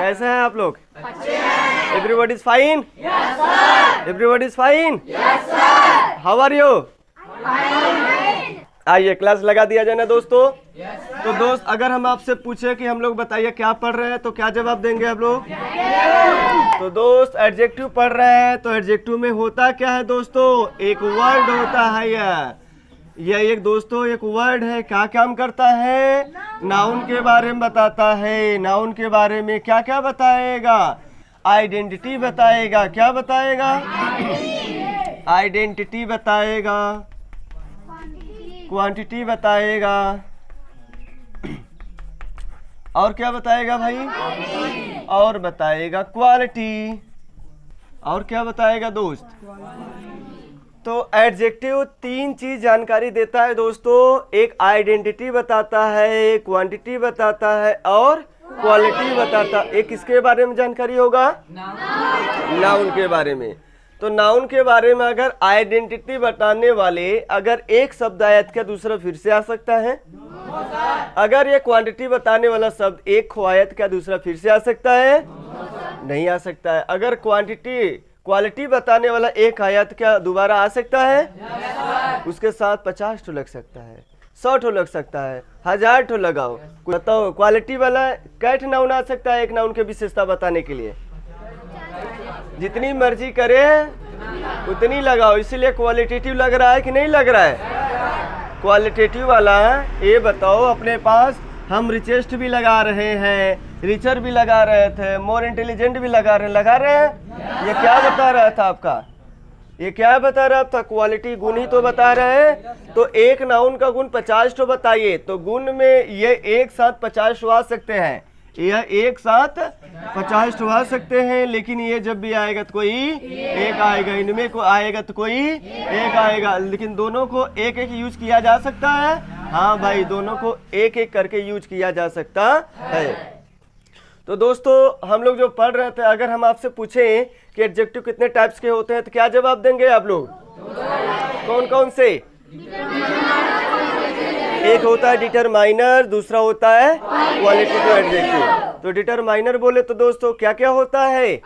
कैसे हैं आप लोग? Everybody is fine? Everybody is fine? How are you? आइए क्लास लगा दिया जाए ना दोस्तों। तो दोस्त अगर हम आपसे पूछे कि हम लोग बताइए क्या पढ़ रहे हैं तो क्या जवाब देंगे आप लोग? तो दोस्त एडजेक्टिव पढ़ रहे हैं तो एडजेक्टिव में होता क्या है दोस्तों? एक वर्ड होता है। यह एक दोस्तों एक वर्ड है, क्या काम करता है? नाउन के बारे में बताता है। नाउन के बारे में क्या क्या बताएगा? आइडेंटिटी बताएगा। क्या बताएगा? आइडेंटिटी बताएगा, क्वांटिटी बताएगा, और क्या बताएगा भाई? और बताएगा क्वालिटी। और क्या बताएगा दोस्त? तो एडजेक्टिव तीन चीज जानकारी देता है दोस्तों। एक आइडेंटिटी बताता है, क्वांटिटी बताता है और क्वालिटी बताता है। एक किसके बारे में जानकारी होगा? नाउन के बारे में। तो नाउन के बारे में अगर आइडेंटिटी बताने वाले अगर एक शब्द आया तो क्या दूसरा फिर से आ सकता है? अगर ये क्वांटिटी बताने वाला शब्द एक खो आया तो क्या दूसरा फिर से आ सकता है? नहीं आ सकता है। अगर क्वालिटी बताने वाला एक आया तो क्या दोबारा आ सकता है? उसके साथ 50 ठो लग सकता है, 100 ठो लग सकता है, 1000 ठो लगाओ। बताओ क्वालिटी वाला कैट नाउन आ सकता है एक नाउन के विशेषता बताने के लिए? जितनी मर्जी करे उतनी लगाओ। इसीलिए क्वालिटेटिव लग रहा है कि नहीं लग रहा है? क्वालिटेटिव वाला ये बताओ अपने पास हम रिचेस्ट भी लगा रहे हैं, रिचर भी लगा रहे थे, मोर इंटेलिजेंट भी लगा रहे हैं। ये क्या बता रहा था आपका? ये क्या बता रहा था? क्वालिटी गुण ही तो बता रहे हैं। तो एक नाउन का गुण 50 तो बताइए। तो गुण में ये एक साथ 50 आ सकते हैं, यह एक साथ 50 आ सकते हैं। लेकिन ये जब भी आएगा तो कोई एक आएगा, इनमें को आएगा तो कोई एक आएगा। लेकिन दोनों को एक एक यूज किया जा सकता है। हाँ भाई, दोनों को एक एक करके यूज किया जा सकता है। तो दोस्तों हम लोग जो पढ़ रहे थे, अगर हम आपसे पूछें कि एडजेक्टिव कितने टाइप्स के होते हैं तो क्या जवाब देंगे आप लोग? कौन कौन से? एक होता है डिटरमाइनर, दूसरा होता है क्वालिटेटिव एडजेक्टिव। तो डिटरमाइनर बोले तो दोस्तों क्या क्या होता है?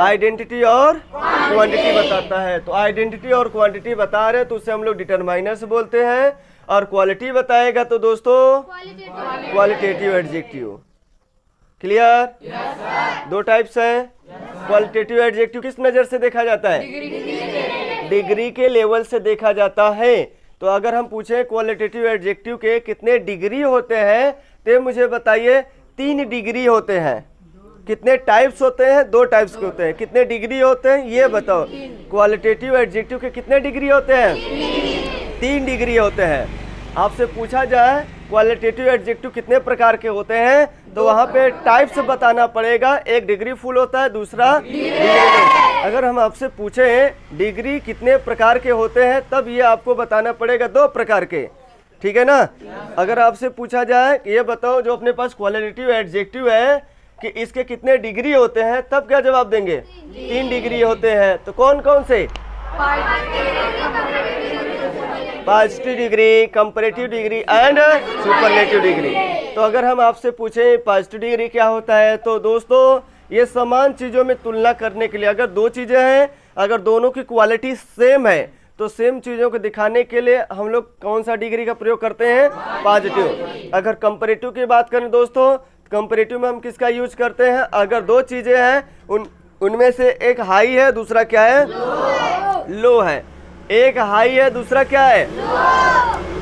आइडेंटिटी और क्वांटिटी बताता है। तो आइडेंटिटी और क्वांटिटी बता रहे तो उसे हम लोग डिटरमाइनर से बोलते हैं। और क्वालिटी बताएगा तो दोस्तों क्वालिटेटिव एडजेक्टिव। क्लियर? दो टाइप्स हैं। क्वालिटेटिव एडजेक्टिव किस नजर से देखा जाता है? डिग्री के लेवल से देखा जाता है। तो अगर हम पूछें क्वालिटेटिव एडजेक्टिव के कितने डिग्री होते हैं तो मुझे बताइए। 3 डिग्री होते हैं। कितने टाइप्स होते हैं? 2 टाइप्स के होते हैं। कितने डिग्री होते हैं ये बताओ। क्वालिटेटिव एडजेक्टिव के कितने डिग्री होते हैं? 3 डिग्री होते हैं। आपसे पूछा जाए क्वालिटेटिव एडजेक्टिव कितने प्रकार के होते हैं तो वहाँ पे टाइप्स बताना पड़ेगा। एक डिग्री फुल होता है, दूसरा डिग्री। अगर हम आपसे पूछें डिग्री कितने प्रकार के होते हैं तब ये आपको बताना पड़ेगा 2 प्रकार के। ठीक है ना? अगर आपसे पूछा जाए ये बताओ जो अपने पास क्वालिटेटिव एडजेक्टिव है कि इसके कितने डिग्री होते हैं तब क्या जवाब देंगे? 3 डिग्री होते हैं। तो कौन कौन से? Positive degree, comparative degree and superlative degree. तो अगर हम आपसे पूछें पॉजिटिव डिग्री क्या होता है तो दोस्तों ये समान चीज़ों में तुलना करने के लिए, अगर 2 चीज़ें हैं, अगर दोनों की क्वालिटी सेम है तो सेम चीज़ों को दिखाने के लिए हम लोग कौन सा डिग्री का प्रयोग करते हैं? पॉजिटिव। अगर कंपैरेटिव की बात करें दोस्तों, कंपैरेटिव में हम किसका यूज करते हैं? अगर 2 चीज़ें हैं उनमें से एक हाई है, दूसरा क्या है? लो है। एक हाई है, दूसरा क्या है?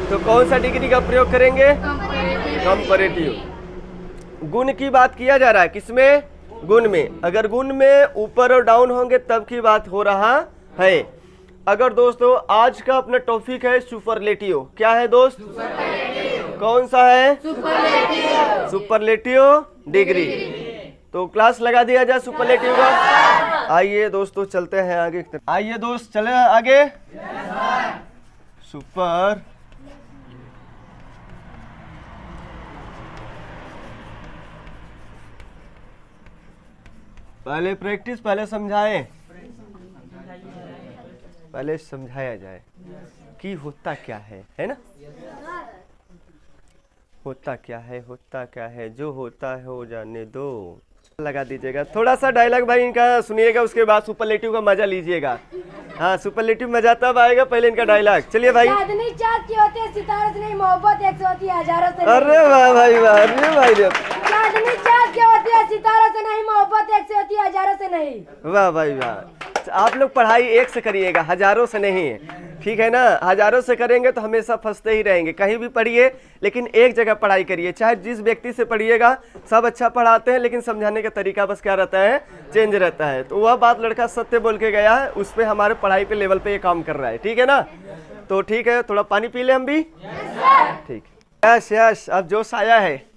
तो कौन सा डिग्री का प्रयोग करेंगे? कंपैरेटिव। गुण की बात किया जा रहा है किसमें? गुण में। अगर गुण में ऊपर और डाउन होंगे तब की बात हो रहा है। अगर दोस्तों आज का अपना टॉपिक है सुपरलेटिव। क्या है दोस्त? कौन सा है? Superlative degree. तो क्लास लगा दिया जाए सुपरलेटिव का। आइए दोस्तों चलते हैं आगे। आइए दोस्त चले आगे। सुपर पहले प्रैक्टिस, पहले समझाएं, पहले समझाया जाए कि होता क्या है ना? होता क्या है, जो होता है हो जाने दो। लगा दीजिएगा थोड़ा सा डायलॉग भाई इनका सुनिएगा, उसके बाद सुपरलेटिव का मजा लीजिएगा। हाँ सुपरलेटिव मजा तब आएगा, पहले इनका डायलॉग। चलिए भाई। चांदनी चाँद की होती है, सितारों से नहीं, मोहब्बत एक से होती है, हजारों से नहीं। अरे वाह भाई वाह, अरे भाई रे। चांदनी चाँद की होती है, सितारों से नहीं, मोहब्बत एक से होती है, हजारों से नहीं। वाह भाई वाह। आप लोग पढ़ाई एक से करिएगा, हजारों से नहीं, ठीक है ना। हजारों से करेंगे तो हमेशा फंसते ही रहेंगे। कहीं भी पढ़िए लेकिन एक जगह पढ़ाई करिए, चाहे जिस व्यक्ति से पढ़िएगा। सब अच्छा पढ़ाते हैं लेकिन समझाने का तरीका बस क्या रहता है, चेंज रहता है। तो वह बात लड़का सत्य बोल के गया है, उस पर हमारे पढ़ाई पे लेवल पे ये काम कर रहा है, ठीक है ना। तो ठीक है, थोड़ा पानी पी ले हम भी। ठीक, यश यश अब जोश आया है।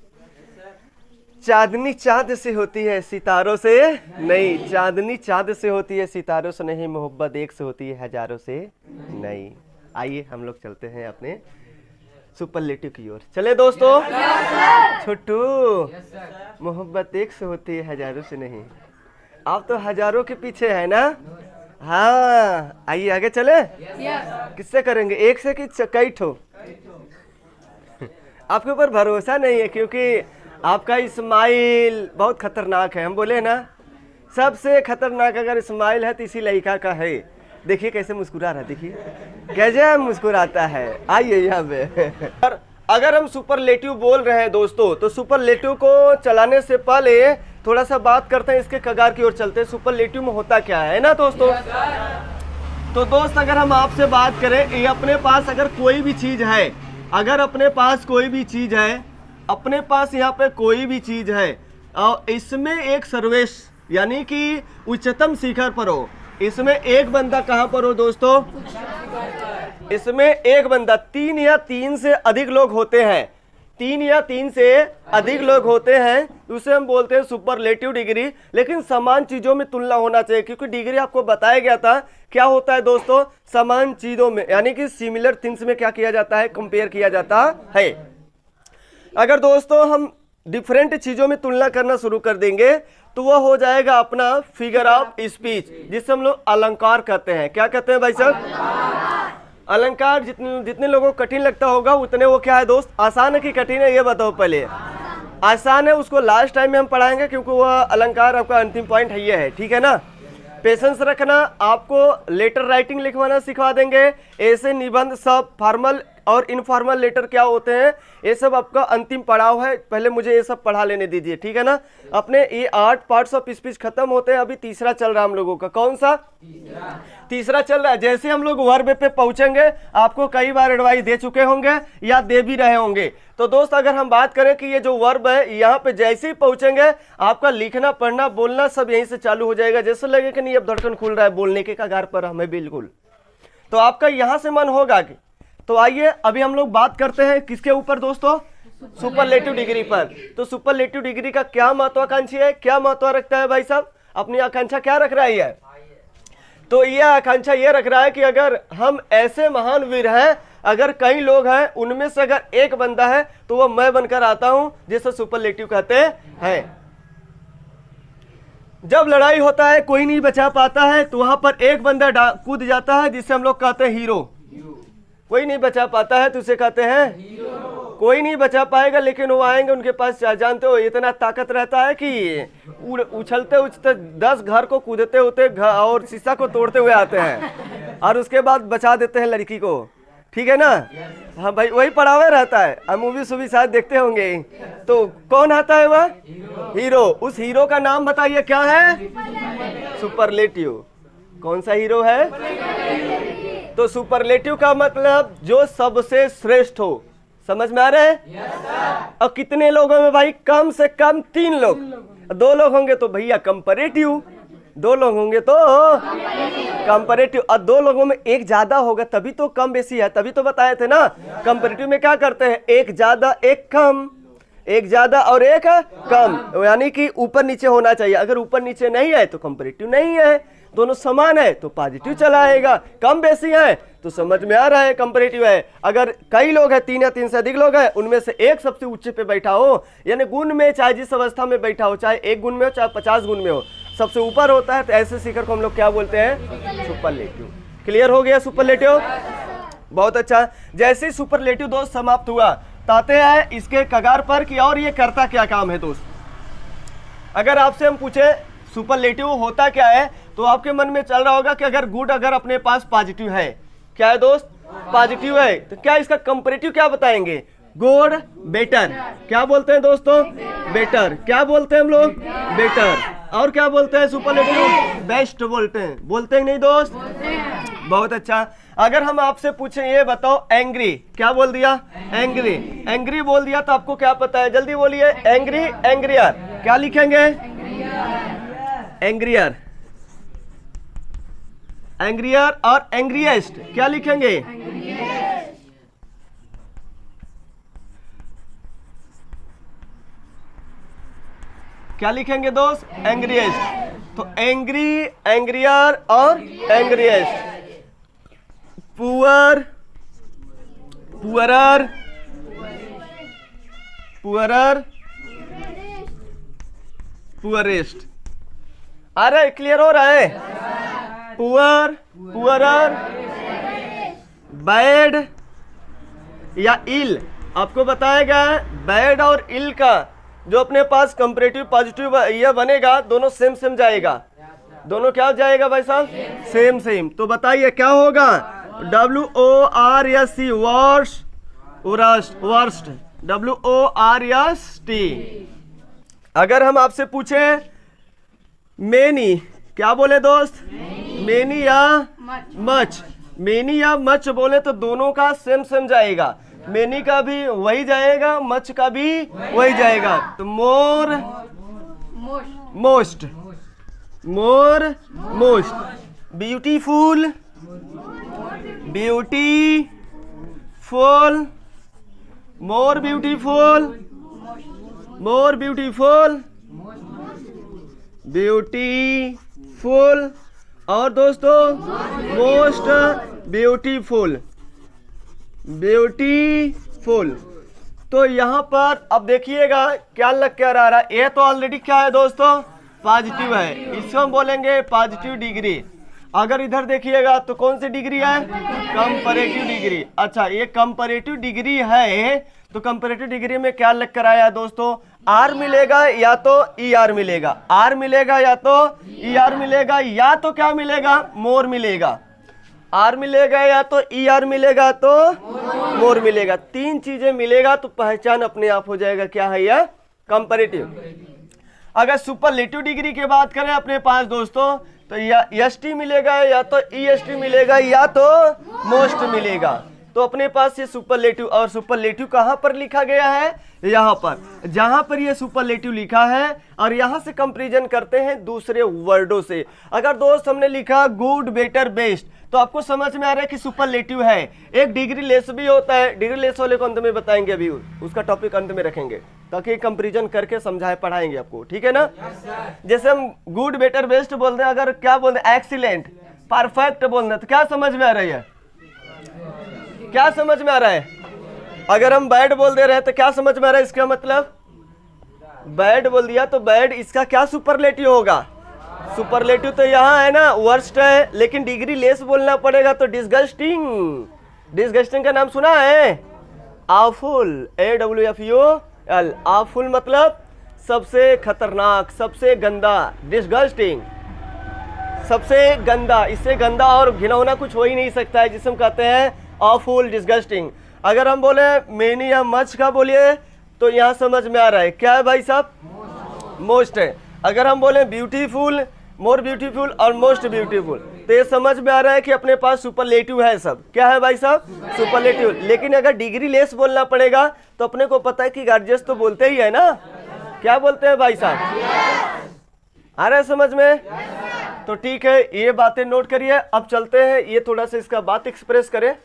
चांदनी चाँद से होती है, सितारों से नहीं। चांदनी चाँद से होती है, सितारों से नहीं, मोहब्बत एक से होती है, हजारों से नहीं। आइए हम लोग चलते हैं अपने सुपरलेटिव की ओर। चले दोस्तों। छोटू, मोहब्बत एक से होती है, हजारों से नहीं। आप तो हजारों के पीछे है ना। हाँ आइए आगे चले। किससे करेंगे, एक से कि कई ठो? आपके ऊपर भरोसा नहीं है क्योंकि आपका इस्माइल बहुत खतरनाक है। हम बोले ना सबसे खतरनाक अगर इस्माइल है तो इसी लड़का का है। देखिए कैसे मुस्कुरा रहा है, देखिए कैसे मुस्कुराता है। आइए यहाँ पे। और अगर हम सुपरलेटिव बोल रहे हैं दोस्तों, तो सुपरलेटिव को चलाने से पहले थोड़ा सा बात करते हैं, इसके कगार की ओर चलते हैं। सुपरलेटिव में होता क्या है ना दोस्तों। तो दोस्त अगर हम आपसे बात करें, ये अपने पास अगर कोई भी चीज है, अगर अपने पास कोई भी चीज है, अपने पास यहाँ पे कोई भी चीज है और इसमें एक सर्वेश यानी कि उच्चतम शिखर पर हो, इसमें एक बंदा कहाँ पर हो दोस्तों, इसमें एक बंदा, 3 या 3 से अधिक लोग होते हैं, 3 या 3 से अधिक लोग होते हैं, उसे हम बोलते हैं सुपरलेटिव डिग्री। लेकिन समान चीजों में तुलना होना चाहिए, क्योंकि डिग्री आपको बताया गया था क्या होता है दोस्तों, समान चीजों में यानी कि सिमिलर थिंग्स में क्या किया जाता है, कंपेयर किया जाता है। अगर दोस्तों हम डिफरेंट चीजों में तुलना करना शुरू कर देंगे तो वह हो जाएगा अपना फिगर ऑफ स्पीच, जिसे हम लोग अलंकार कहते हैं। क्या कहते हैं भाई साहब, अलंकार। जितने लोगों को कठिन लगता होगा उतने वो क्या है दोस्त, आसान है कि कठिन है, ये बताओ पहले। आसान है, उसको लास्ट टाइम में हम पढ़ाएंगे क्योंकि वह अलंकार आपका अंतिम पॉइंट है, ये है, ठीक है ना। पेशेंस रखना, आपको लेटर राइटिंग लिखवाना सिखा देंगे, ऐसे निबंध सब फॉर्मल और इनफॉर्मल लेटर क्या होते हैं, ये सब आपका अंतिम पड़ाव है। पहले मुझे ये सब पढ़ा लेने दीजिए, ठीक है ना। अपने ये 8 पार्ट्स ऑफ स्पीच खत्म होते हैं, अभी तीसरा चल रहा है हम लोगों का। कौन सा? तीसरा चल रहा है। जैसे हम लोग वर्ब पे पहुंचेंगे, आपको कई बार एडवाइस दे चुके होंगे या दे भी रहे होंगे। तो दोस्त अगर हम बात करें कि ये जो वर्ब है, यहाँ पे जैसे ही पहुंचेंगे आपका लिखना पढ़ना बोलना सब यहीं से चालू हो जाएगा। जैसे लगे कि नहीं अब धड़कन खुल रहा है, बोलने के कगार पर हमें बिल्कुल, तो आपका यहाँ से मन होगा कि। तो आइए अभी हम लोग बात करते हैं किसके ऊपर दोस्तों, सुपरलेटिव डिग्री पर। तो सुपरलेटिव डिग्री का क्या महत्वाकांक्षी है, क्या महत्व रखता है भाई साहब, अपनी आकांक्षा क्या रख रहा है? तो यह आकांक्षा ये रख रहा है कि अगर हम ऐसे महान वीर हैं, अगर कई लोग हैं, उनमें से अगर एक बंदा है तो वह मैं बनकर आता हूं, जिसे सुपरलेटिव कहते हैं। जब लड़ाई होता है कोई नहीं बचा पाता है, तो वहां पर एक बंदा कूद जाता है, जिसे हम लोग कहते हैं हीरो। कोई नहीं बचा पाता है तो उसे कहते हैं हीरो। कोई नहीं बचा पाएगा लेकिन वो आएंगे, उनके पास जानते हो इतना ताकत रहता है कि उछलते उछलते 10 घर को कूदते होते और शीशा को तोड़ते हुए आते हैं और उसके बाद बचा देते हैं लड़की को, ठीक है ना। हाँ भाई वही पढ़ावे रहता है, हम मूवी सूवी शायद देखते होंगे। तो कौन आता है वह हीरो। उस हीरो का नाम बताइए क्या है, सुपरलेटिव। कौन सा हीरो है? तो सुपरलेटिव का मतलब जो सबसे श्रेष्ठ हो। समझ में आ रहे हैं? और कितने लोगों में भाई, कम से कम 3 लोग, 2 लोग होंगे तो भैया कंपैरेटिव, 2 लोग होंगे तो कंपैरेटिव, और 2 लोगों में एक ज्यादा होगा तभी तो कम बेसी है, तभी तो बताए थे ना। कंपैरेटिव में क्या करते हैं, एक ज्यादा एक कम, एक ज्यादा और एक कम, यानी कि ऊपर नीचे होना चाहिए। अगर ऊपर नीचे नहीं है तो कंपैरेटिव नहीं है, दोनों समान है तो पॉजिटिव चला आएगा। कम बेसी है तो समझ में आ रहा है कंपैरेटिव है। अगर कई लोग हैं, 3 या 3 से अधिक लोग हैं, उनमें से एक सबसे ऊंचे पे बैठा हो, यानी गुण में चाहे जिस अवस्था में बैठा हो, चाहे 1 गुण में हो चाहे 50 गुण में हो, सबसे ऊपर होता है, तो ऐसे शिखर को हम लोग क्या बोलते हैं, सुपरलेटिव। क्लियर हो गया सुपरलेटिव? बहुत अच्छा। जैसे ही सुपरलेटिव दोस्त समाप्त हुआ ताते हैं इसके कगार पर कि और ये करता क्या काम है दोस्त। अगर आपसे हम पूछे सुपरलेटिव होता क्या है, तो आपके मन में चल रहा होगा कि अगर गुड अगर अपने पास पॉजिटिव है, क्या है दोस्त, पॉजिटिव है, तो क्या इसका कंपैरेटिव क्या बताएंगे, गुड, बेटर। क्या बोलते हैं दोस्तों, बेटर। क्या बोलते हैं हम लोग, बेटर। और क्या बोलते हैं सुपरलेटिव, बेस्ट बोलते हैं। बोलते हैं नहीं दोस्त, बहुत अच्छा। अगर हम आपसे पूछें ये बताओ एंग्री, क्या बोल दिया, एंग्री। एंग्री बोल दिया तो आपको क्या पता है, जल्दी बोलिए, एंग्री, एंग्रियर। क्या लिखेंगे, एंग्रियर, एंग्रियर। और एंग्रिएस्ट क्या लिखेंगे, क्या लिखेंगे दोस्त, एंग्रिएस्ट। तो एंग्री, एंग्रियर और angriest. Poor, poorer, poorer, poorest. आ रहा है, क्लियर हो रहा है, पुअर, पुअरर, बैड या इल। आपको बताया गया है बैड और इल का जो अपने पास कंपैरेटिव पॉजिटिव यह बनेगा, दोनों सेम सेम जाएगा। दोनों क्या जाएगा भाई साहब, सेम सेम। तो बताइए क्या होगा, WORST, वर्स्ट, वर्स्ट, WORST। अगर हम आपसे पूछे मेनी, क्या बोले दोस्त, मेनी या मच। मेनी या मच बोले तो दोनों का सेम सेम जाएगा। मेनी का भी वही जाएगा, मच का भी वही जाएगा। तो more, most, more, most. Beautiful, beautiful, more beautiful, more beautiful, beautiful. और दोस्तों मोस्ट ब्यूटीफुल, ब्यूटीफुल। तो यहाँ पर अब देखिएगा क्या लग क्या रहा है, ये तो ऑलरेडी क्या है दोस्तों, पॉजिटिव है, इसको हम बोलेंगे पॉजिटिव डिग्री। अगर इधर देखिएगा तो कौन सी डिग्री है, कंपैरेटिव डिग्री। अच्छा, ये कंपैरेटिव डिग्री है, तो कंपैरेटिव डिग्री में क्या लग कर आया दोस्तों, आर मिलेगा या तो ई आर मिलेगा, आर मिलेगा या तो ई आर मिलेगा, या तो क्या मिलेगा, मोर मिलेगा। आर मिलेगा या तो ई आर मिलेगा तो मोर मिलेगा। तीन चीजें मिलेगा तो पहचान अपने आप हो जाएगा क्या है यह, कंपैरेटिव। अगर सुपरलेटिव डिग्री की बात करें अपने पास दोस्तों, तो या एसटी मिलेगा या तो ईएसटी मिलेगा या तो मोस्ट मिलेगा। तो अपने पास ये सुपरलेटिव, और सुपरलेटिव कहाँ पर लिखा गया है, यहाँ पर। जहाँ पर ये सुपरलेटिव लिखा है और यहाँ से कंपैरिजन करते हैं दूसरे वर्डों से। अगर दोस्त हमने लिखा गुड, बेटर, बेस्ट, तो आपको समझ में आ रहा है कि सुपरलेटिव है। एक डिग्री लेस भी होता है, डिग्री लेस वाले को अंत में बताएंगे, अभी उसका टॉपिक अंत में रखेंगे ताकि कंपैरिजन करके समझाए पढ़ाएंगे आपको, ठीक है ना। जैसे हम गुड, बेटर, बेस्ट बोलते हैं, अगर क्या बोलते हैं, एक्सीलेंट, परफेक्ट बोलते हैं, तो क्या समझ में आ रही है, क्या समझ में आ रहा है। अगर हम बैड बोल दे रहे हैं तो क्या समझ में आ रहा है, इसका मतलब बैड बोल दिया तो बैड, इसका क्या सुपरलेटिव होगा, सुपरलेटिव तो यहाँ है ना, वर्स्ट है, लेकिन डिग्री लेस बोलना पड़ेगा तो डिस्गस्टिंग। डिस्गस्टिंग का नाम सुना है, आवफुल, AWFUL, आवफुल मतलब सबसे खतरनाक, सबसे गंदा, डिस्गस्टिंग, सबसे गंदा। इससे गंदा और घिनौना कुछ हो ही नहीं सकता है, जिसे हम कहते हैं awful, डिस्गस्टिंग। अगर हम बोले मेनी या मच का बोलिए तो यहाँ समझ में आ रहा है क्या है भाई साहब, मोस्ट है। अगर हम बोले ब्यूटीफुल, मोर ब्यूटीफुल और मोस्ट ब्यूटीफुल, तो ये समझ में आ रहा है कि अपने पास सुपरलेटिव है सब। क्या है भाई साहब, सुपरलेटिव। लेकिन अगर डिग्री लेस बोलना पड़ेगा तो अपने को पता है कि गार्जियस तो बोलते ही है ना, क्या बोलते हैं भाई साहब, आ रहा है समझ में। तो ठीक है, ये बातें नोट करिए। अब चलते हैं, ये थोड़ा सा इसका बात एक्सप्रेस करें।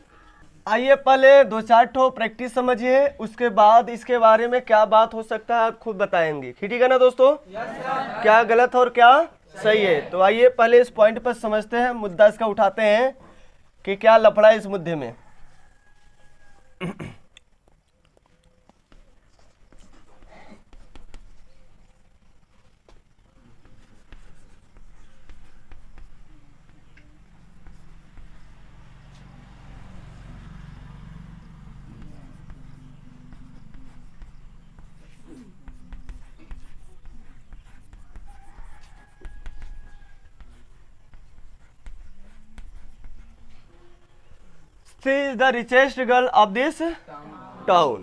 आइए पहले दो चार ठो प्रैक्टिस समझिए, उसके बाद इसके बारे में क्या बात हो सकता है आप खुद बताएंगे, ठीक है ना दोस्तों। क्या गलत और क्या सही है। तो आइए पहले इस पॉइंट पर समझते हैं, मुद्दा इसका उठाते हैं कि क्या लफड़ा है इस मुद्दे में। She is the richest girl of this town.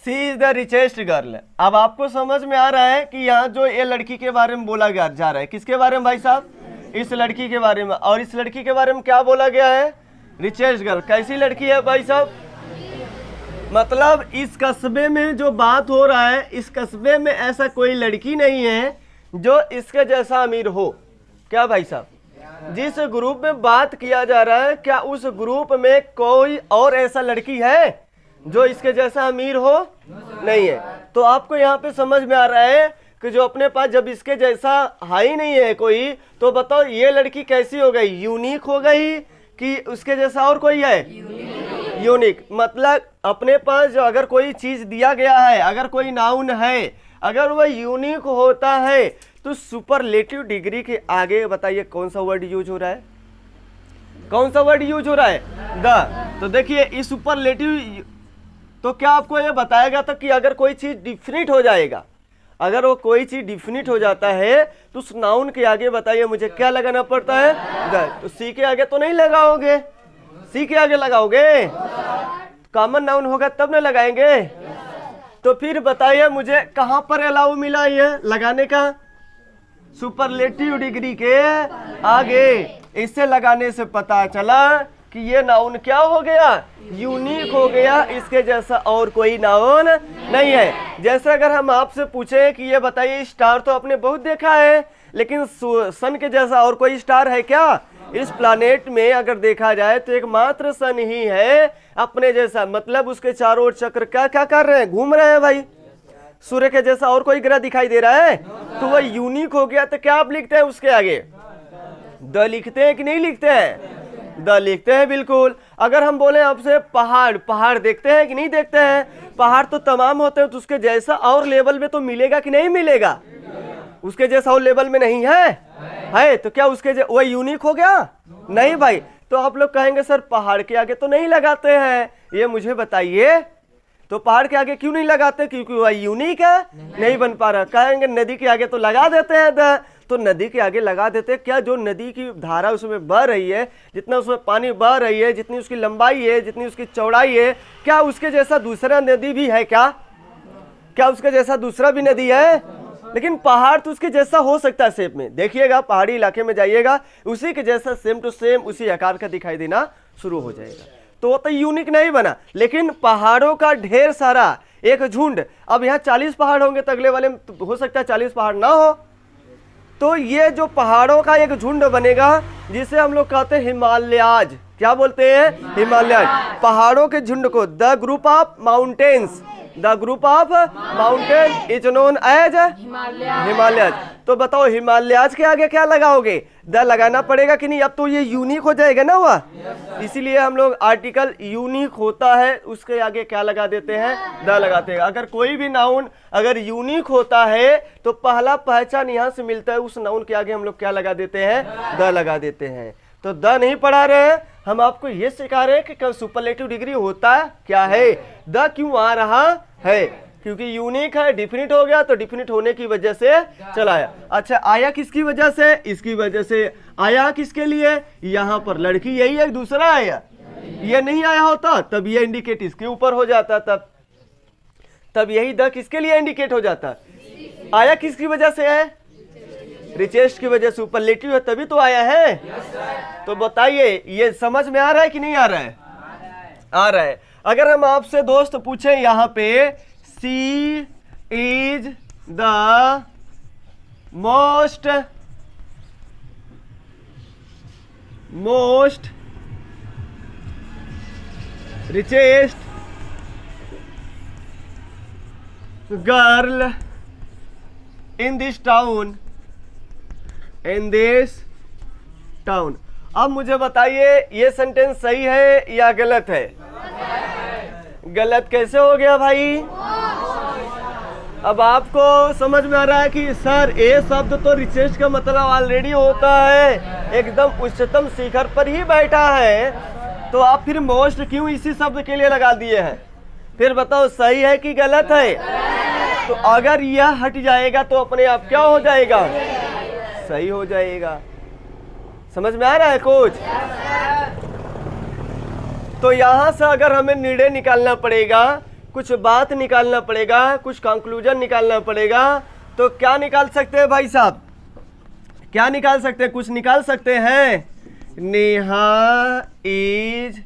She is the richest girl. अब आपको समझ में आ रहा है कि यहाँ जो ये लड़की के बारे में बोला जा रहा है, किसके बारे में भाई साहब? इस लड़की के बारे में। और इस लड़की के बारे में क्या बोला गया है? Richest girl. कैसी लड़की है भाई साहब? मतलब इस कस्बे में जो बात हो रहा है, इस कस्बे में ऐसा कोई लड़की नहीं है जो इसके जैसा अमीर हो। क्या भाई साहब? जिस ग्रुप में बात किया जा रहा है, क्या उस ग्रुप में कोई और ऐसा लड़की है जो इसके जैसा अमीर हो? नहीं है। तो आपको यहाँ पे समझ में आ रहा है कि जो अपने पास जब इसके जैसा हाई नहीं है कोई, तो बताओ ये लड़की कैसी हो गई? यूनिक हो गई कि उसके जैसा और कोई है? यूनिक। मतलब अपने पास जो अगर कोई चीज दिया गया है, अगर कोई नाउन है, अगर वह यूनिक होता है, तो सुपरलेटिव डिग्री के आगे बताइए कौन सा वर्ड यूज हो रहा है? कौन सा वर्ड यूज हो रहा है? द। तो देखिए इस सुपरलेटिव, तो क्या आपको ये बताएगा था कि अगर कोई चीज डिफिनिट हो जाएगा, अगर वो कोई चीज डिफिनिट हो जाता है तो उस नाउन के आगे बताइए मुझे क्या लगाना पड़ता है? द। तो सी के आगे तो नहीं लगाओगे, सी के आगे लगाओगे, कॉमन नाउन होगा तब न लगाएंगे। तो फिर बताइए मुझे कहां पर अलाउ मिला ये लगाने का? सुपरलेटिव डिग्री के आगे। इससे लगाने से पता चला कि ये नाउन क्या हो गया? यूनिक हो गया, इसके जैसा और कोई नाउन नहीं है। जैसे अगर हम आपसे पूछे कि ये बताइए स्टार तो आपने बहुत देखा है, लेकिन सन के जैसा और कोई स्टार है क्या? इस प्लानेट में अगर देखा जाए तो एकमात्र सन ही है अपने जैसा। मतलब उसके चारों ओर चक्र क्या क्या कर रहे हैं? घूम रहे हैं भाई। सूर्य के जैसा और कोई ग्रह दिखाई दे रहा है? तो वह यूनिक हो गया। तो क्या आप लिखते हैं उसके आगे? द लिखते हैं कि नहीं लिखते हैं? द लिखते हैं बिल्कुल। अगर हम बोले आपसे पहाड़, पहाड़ देखते हैं कि नहीं देखते हैं? पहाड़ तो तमाम होते हैं, तो उसके जैसा और लेवल में तो मिलेगा कि नहीं मिलेगा? उसके जैसा और लेवल में नहीं है? तो क्या उसके वह यूनिक हो गया? नहीं भाई। तो आप लोग कहेंगे सर पहाड़ के आगे तो नहीं लगाते हैं, ये मुझे बताइए। तो पहाड़ के आगे क्यों नहीं लगाते? क्योंकि वह यूनिक है, नहीं बन पा रहा। कहेंगे नदी के आगे तो लगा देते हैं द। तो नदी के आगे लगा देते हैं। क्या जो नदी की धारा उसमें बह रही है, जितना उसमें पानी बह रही है, जितनी उसकी लंबाई है, जितनी उसकी चौड़ाई है, क्या उसके जैसा दूसरा नदी भी है क्या? क्या उसके जैसा दूसरा भी नदी है? लेकिन पहाड़ तो उसके जैसा हो सकता है शेप में। देखिएगा पहाड़ी इलाके में जाइएगा, उसी के जैसा सेम टू सेम उसी आकार का दिखाई देना शुरू हो जाएगा। तो वो तो यूनिक नहीं बना। लेकिन पहाड़ों का ढेर सारा एक झुंड, अब यहाँ 40 पहाड़ होंगे तो अगले वाले में तो हो सकता है 40 पहाड़ ना हो। तो ये जो पहाड़ों का एक झुंड बनेगा, जिसे हम लोग कहते हैं हिमालयाज। क्या बोलते हैं? हिमालयाज। पहाड़ों के झुंड को the group of mountains, the group of mountain is known as Himalayas. तो बताओ हिमालयाज के आगे क्या लगाओगे? द लगाना पड़ेगा कि नहीं? अब तो ये यूनिक हो जाएगा ना हुआ। इसीलिए हम लोग आर्टिकल यूनिक होता है उसके आगे क्या लगा देते हैं? द लगाते हैं। अगर कोई भी नाउन अगर यूनिक होता है तो पहला पहचान यहाँ से मिलता है, उस नाउन के आगे हम लोग क्या लगा देते हैं? द लगा देते हैं। तो द नहीं पढ़ा रहे हैं हम, आपको ये सिखा रहे हैं कि सुपरलेटिव डिग्री होता क्या है, द क्यों आ रहा है? क्योंकि यूनिक है, डिफिनिट हो गया, तो डिफिनिट होने की वजह से चलाया। अच्छा आया किसकी वजह से? इसकी वजह से आया। किसके लिए? यहाँ पर लड़की, यही एक दूसरा आया। ये नहीं आया होता तब ये इंडिकेट इसके ऊपर हो जाता, तब यही द किसके लिए इंडिकेट हो जाता? आया किसकी वजह से है? रिचेस्ट की वजह से। सुपरलेटिव है तभी तो आया है। तो बताइए ये समझ में आ रहा है कि नहीं आ रहा है? आ रहा है। अगर हम आपसे दोस्त पूछे यहाँ पे she is the most richest girl in this town, अब मुझे बताइए ये सेंटेंस सही है या गलत है? गलत कैसे हो गया भाई? अब आपको समझ में आ रहा है कि सर ए शब्द तो रिचेस्ट का मतलब ऑलरेडी होता है, एकदम उच्चतम शिखर पर ही बैठा है, तो आप फिर मोस्ट क्यों इसी शब्द के लिए लगा दिए हैं? फिर बताओ सही है कि गलत है? तो अगर यह हट जाएगा तो अपने आप क्या हो जाएगा? सही हो जाएगा। समझ में आ रहा है कुछ? तो यहाँ से अगर हमें निर्णय निकालना पड़ेगा, कुछ बात निकालना पड़ेगा, कुछ कंक्लूजन निकालना पड़ेगा, तो क्या निकाल सकते हैं भाई साहब? क्या निकाल सकते हैं? कुछ निकाल सकते हैं। Neha is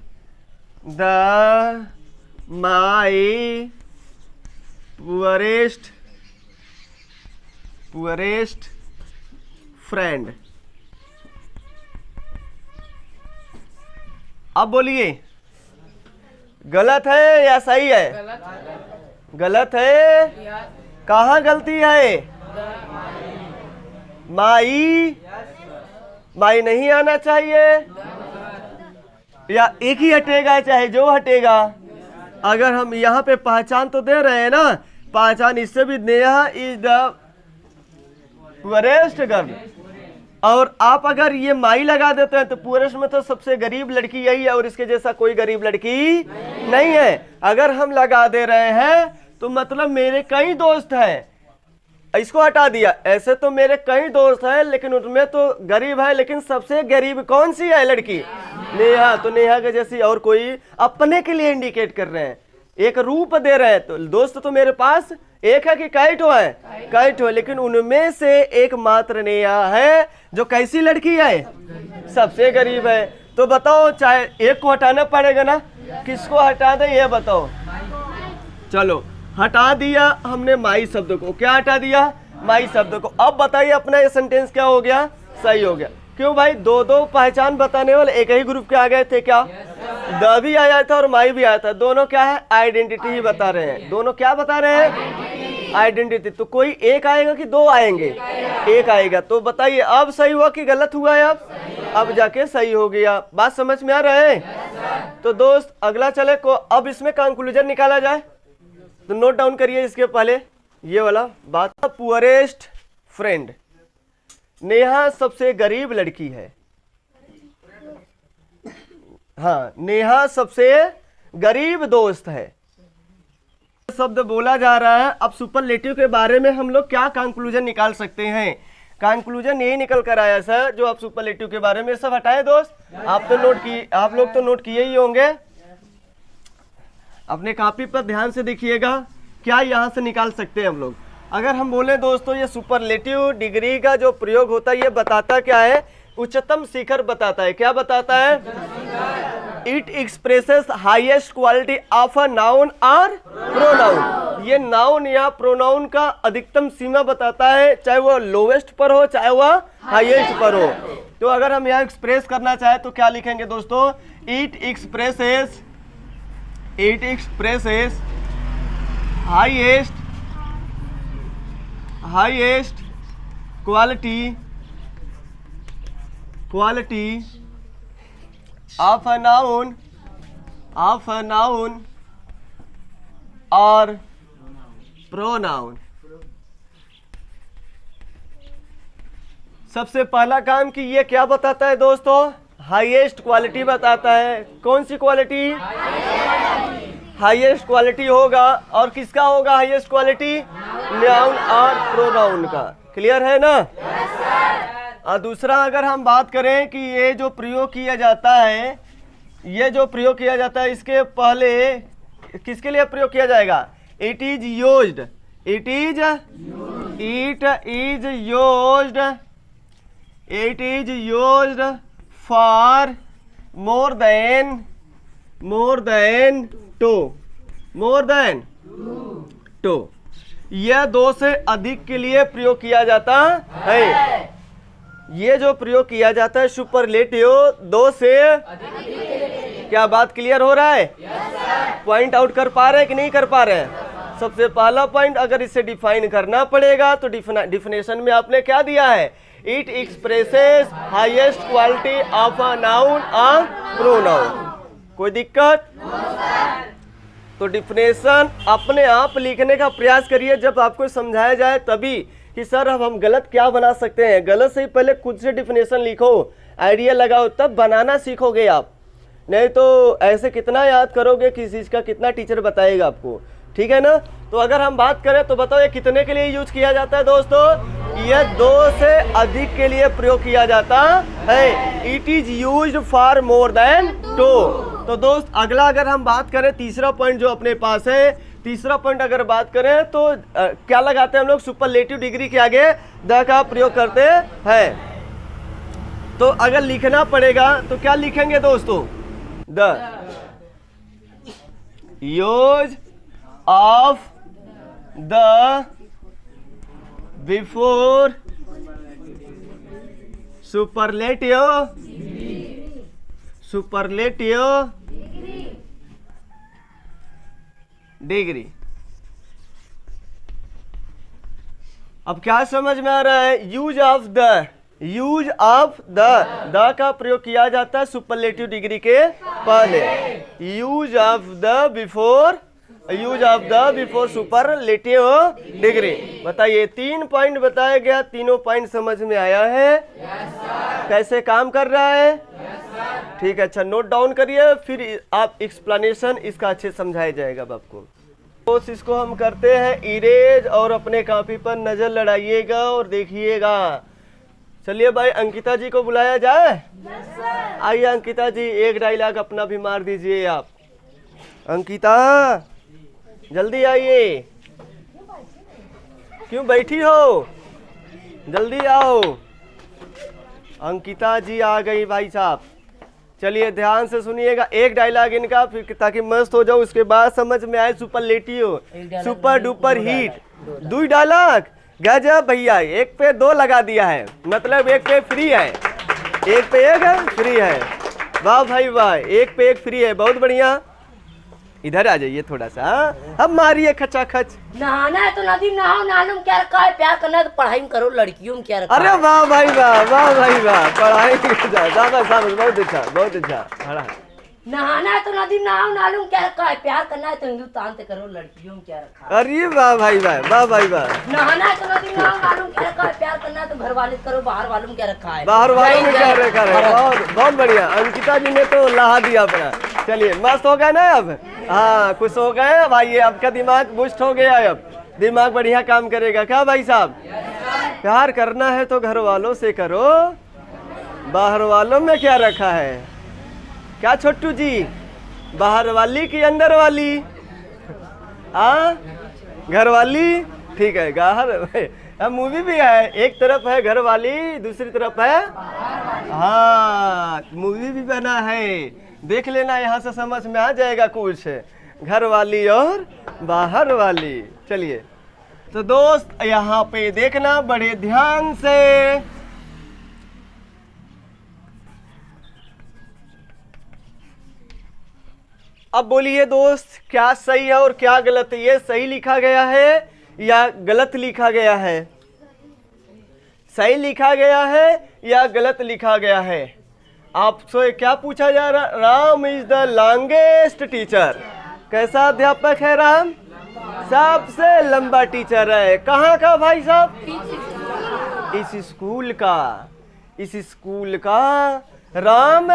the my poorest friend. अब बोलिए, गलत है या सही है? गलत है। कहाँ गलती है? माई नहीं आना चाहिए, या एक ही हटेगा चाहे जो हटेगा। अगर हम यहाँ पे पहचान तो दे रहे हैं ना, पहचान इससे भी, Neha is the poorest girl. और आप अगर ये माई लगा देते हैं तो पुअरेस्ट में तो सबसे गरीब लड़की यही है और इसके जैसा कोई गरीब लड़की नहीं है। अगर हम लगा दे रहे हैं तो मतलब मेरे कई दोस्त हैं, इसको हटा दिया। ऐसे तो मेरे कई दोस्त हैं लेकिन उनमें तो गरीब है, लेकिन सबसे गरीब कौन सी है लड़की? नेहा। तो नेहा के जैसी और कोई अपने के लिए इंडिकेट कर रहे हैं, एक रूप दे रहे हैं। तो दोस्त तो मेरे पास एक है कि कई ठो है? कई ठो, लेकिन उनमें से एक मात्र नेहा है जो कैसी लड़की है? सबसे गरीब है। तो बताओ, चाहे एक को हटाना पड़ेगा ना, किसको हटा दें ये बताओ। चलो हटा दिया हमने माई शब्द को। क्या हटा दिया? माई शब्द को। अब बताइए अपना ये सेंटेंस क्या हो गया? सही हो गया। क्यों भाई? दो दो पहचान बताने वाले एक ही ग्रुप के आ गए थे क्या? द भी आया था और माई भी आया था। दोनों क्या है? आइडेंटिटी ही बता रहे हैं। दोनों क्या बता रहे हैं? आइडेंटिटी। तो कोई एक आएगा कि दो आएंगे? एक आएगा। तो बताइए अब सही हुआ कि गलत हुआ है? अब जाके सही हो गया। बात समझ में आ रहा है? तो दोस्त अगला चले को, अब इसमें कंक्लूजन निकाला जाए तो नोट डाउन करिए इसके पहले ये वाला बात। पुअरेस्ट फ्रेंड, नेहा सबसे गरीब लड़की है। हाँ, नेहा सबसे गरीब दोस्त है। शब्द बोला जा रहा है। अब सुपरलेटिव के बारे में हम लोग क्या कंक्लूजन निकाल सकते हैं? कंक्लूजन यही निकल कर आया सर, जो आप सुपरलेटिव के बारे में सब हटाए दोस्त। आप लोग तो नोट किए ही होंगे। अपने कॉपी पर ध्यान से देखिएगा क्या यहाँ से निकाल सकते हैं हम लोग। अगर हम बोले दोस्तों, ये सुपरलेटिव डिग्री का जो प्रयोग होता है ये बताता क्या है? उच्चतम शिखर बताता है। क्या बताता है? It expresses highest quality of a noun और प्रोनाउन। ये नाउन या प्रोनाउन का अधिकतम सीमा बताता है, चाहे वो लोवेस्ट पर हो चाहे वह हाईएस्ट पर हो। तो अगर हम यहाँ एक्सप्रेस करना चाहे तो क्या लिखेंगे दोस्तों? It expresses highest quality of a noun और प्रोनाउन। सबसे पहला काम कि ये क्या बताता है दोस्तों? हाईएस्ट क्वालिटी बताता है। कौन सी क्वालिटी? हाईएस्ट क्वालिटी होगा। और किसका होगा हाईएस्ट क्वालिटी? नाउन और प्रोनाउन का। क्लियर है ना? और दूसरा अगर हम बात करें कि ये जो प्रयोग किया जाता है, इसके पहले किसके लिए प्रयोग किया जाएगा? It is used for more than two. यह दो से अधिक के लिए प्रयोग किया जाता है। ये जो प्रयोग किया जाता है सुपरलेटिव, दो से क्या बात क्लियर हो रहा है? पॉइंट आउट कर पा रहे हैं कि नहीं कर पा रहे हैं? सबसे पहला पॉइंट, अगर इसे डिफाइन करना पड़ेगा तो डिफिनेशन में आपने क्या दिया है? It expresses highest quality of a noun और प्रोनाउन। कोई दिक्कत? तो डिफिनेशन अपने आप लिखने का प्रयास करिए जब आपको समझाया जाए तभी, कि सर अब हम गलत क्या बना सकते हैं। गलत से ही पहले खुद से डिफिनेशन लिखो, आइडिया लगाओ, तब बनाना सीखोगे आप। नहीं तो ऐसे कितना याद करोगे, किस चीज़ का कितना टीचर बताएगा आपको। ठीक है ना? तो अगर हम बात करें तो बताओ ये कितने के लिए यूज किया जाता है दोस्तों? यह दो से अधिक के लिए प्रयोग किया जाता है। It is used for more than two. तो दोस्त अगला अगर हम बात करें तीसरा पॉइंट जो अपने पास है, तीसरा पॉइंट अगर बात करें तो क्या लगाते हैं हम लोग? सुपरलेटिव डिग्री के आगे द का प्रयोग करते हैं। तो अगर लिखना पड़ेगा तो क्या लिखेंगे दोस्तों? The use of the before superlative degree. अब क्या समझ में आ रहा है? यूज ऑफ द का प्रयोग किया जाता है सुपरलेटिव डिग्री के पहले। Use of the before superlative degree. बताइए 3 पॉइंट बताया गया, तीनों पॉइंट समझ में आया है? कैसे काम कर रहा है? ठीक है, अच्छा नोट डाउन करिए, फिर आप एक्सप्लेनेशन इसका अच्छे समझाया जाएगा अब आपको। तो इसको हम करते हैं इरेज और अपने कॉपी पर नजर लड़ाइएगा और देखिएगा। चलिए भाई अंकिता जी को बुलाया जाए। आइए अंकिता जी, एक डायलॉग अपना भी मार दीजिए आप। अंकिता जल्दी आइए। क्यों बैठी हो? जल्दी आओ। अंकिता जी आ गई भाई साहब। चलिए ध्यान से सुनिएगा, एक डायलॉग इनका, फिर ताकि मस्त हो जाओ, उसके बाद समझ में आए superlative, super duper hit. 2 dialogue गजब भैया, 1 पे 2 लगा दिया है, मतलब 1 पे फ्री है, 1 पे 1 फ्री है। वाह भाई वाह, 1 पे 1 फ्री है, बहुत बढ़िया। इधर आ जाइए थोड़ा सा, अब मारिए खचाखच। नहाना है तो नदी नहाओ, नहाने में क्या रखा है? प्यार करना है तो पढ़ाई में करो, लड़कियों में क्या रखा है? अरे वाह भाई वाह, वाह भाई वाह, पढ़ाई बहुत अच्छा, बहुत अच्छा। नहाना है तो नदी नहाओ, नहाने में क्या रखा है? प्यार करना है तो हिंदुस्तान से करो, लड़कियों में क्या रखा है? अरे वाह भाई वाह, वाह भाई वाह। नहाना है तो नदी नहाओ, नहाने में क्या रखा है? प्यार करना है तो घर वाले करो, बाहर वालों में क्या रखा है? बाहर वालों में क्या रखा है? बहुत बढ़िया, अंकिता जी ने तो लहा दिया अपना। चलिए मस्त हो गया ना अब? हाँ खुश हो गए भाई, आपका दिमाग बूस्ट हो गया, अब दिमाग बढ़िया काम करेगा क्या भाई साहब? प्यार करना है तो घर वालों से करो, बाहर वालों में क्या रखा है? क्या छोटू जी, बाहर वाली की अंदर वाली? घर वाली, ठीक है। बाहर मूवी भी है, एक तरफ है घर वाली, दूसरी तरफ है, हाँ मूवी भी बना है, देख लेना, यहाँ से समझ में आ जाएगा कुछ, घर वाली और बाहर वाली। चलिए तो दोस्त यहाँ पे देखना बड़े ध्यान से। अब बोलिए दोस्त, क्या सही है और क्या गलत है? ये सही लिखा गया है या गलत लिखा गया है? सही लिखा गया है या गलत लिखा गया है? आपसे क्या पूछा जा रहा? Ram is the longest teacher. कैसा अध्यापक है राम? सबसे लंबा टीचर है। कहाँ का भाई साहब? इस स्कूल का राम